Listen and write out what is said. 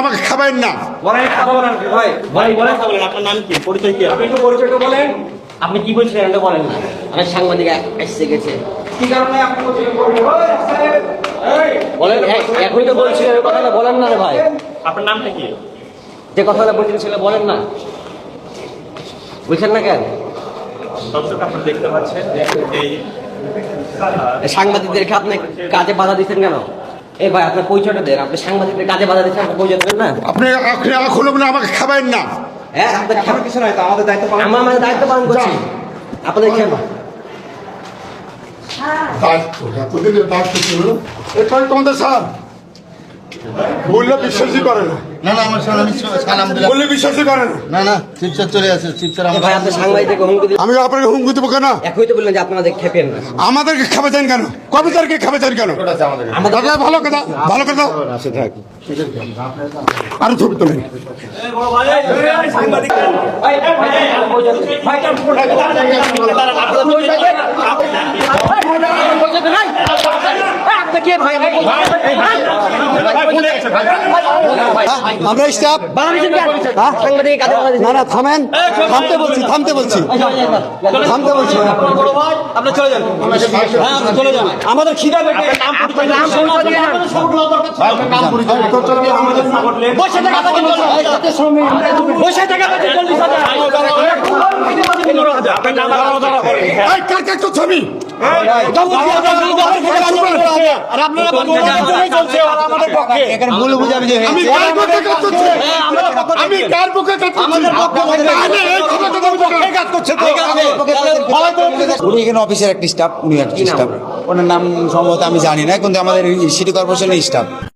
আমাকে খাবেন না। আপনার নাম কি, পরিচয় কি? আপনি একটু পরিচয়টা বলেন। আপনি কি বলছিলেন এটা বলেন না। আমি সাংবাদিক এসে গেছে, কি কারণে আপনি বলেন? এখনই তো বলছিলেন কথাটা বলেন না রে ভাই। আপনার নামটা কি? যে কথাটা বলছিলেন সেটা বলেন না, বুঝছেন না কেন? দর্শক আপনারা দেখতে পাচ্ছেন এই সাংবাদিকদেরকে আপনি কাজে বাধা দিচ্ছেন কেন? এই ভাই আপনার পরিচয়টা দেন। আপনি সাংবাদিকদের কাজে বাধা দিচ্ছেন, আপনার পরিচয় দেন না। আপনি আমাকে খাবেন না। হ্যাঁ, আপনাদের খাবার কিছু নয়, তো আমাদের দায়িত্ব পালন, আমাদের দায়িত্ব পালন করছি। আপনাদের খেয়ে তোমাদের স্যার বললে বিশ্বাসই করে না। না না আমার স্যার, আমি সালাম দিলাম, বললে বিশ্বাসই করে না। না না শিবচর চলে আসে, শিবচর আমার ভাই আপনার সাংবাদিকদেরকে হুমকি দিলেন। আমি আপনাকে হুমকি দেবো কেন? একই তো বললেন যে আপনাদের খেপেন না। আমাদেরকে খাবে চান কেন? কবিতারকে খাবে চান কেন? আমাদের ভালো কথা, ভালো কথা। আরো ছবি তোলেন। আমরা স্টাফ সাংবাদিক কাজে বাধা দিচ্ছেন। না না থামেন, থামতে বলছি, থামতে বলছি, থামতে বলছি। আপনি চলে যান। হ্যাঁ, আপনি চলে যান। আমাদের খিদা পেটে বসে টাকা পাচ্ছেন, বসে টাকা পাচ্ছেন 40,000। কার কাজ করছো আমি? ভুল বুঝাবুঝি আমি কার পক্ষে কাজ করছি? আমি কার পক্ষে কাজ করছি? উনি এখানে অফিসের একটি স্টাফ, উনি একটি স্টাফ, ওনার নাম সম্ভবত আমি জানি না, কিন্তু আমাদের সিটি কর্পোরেশনের স্টাফ।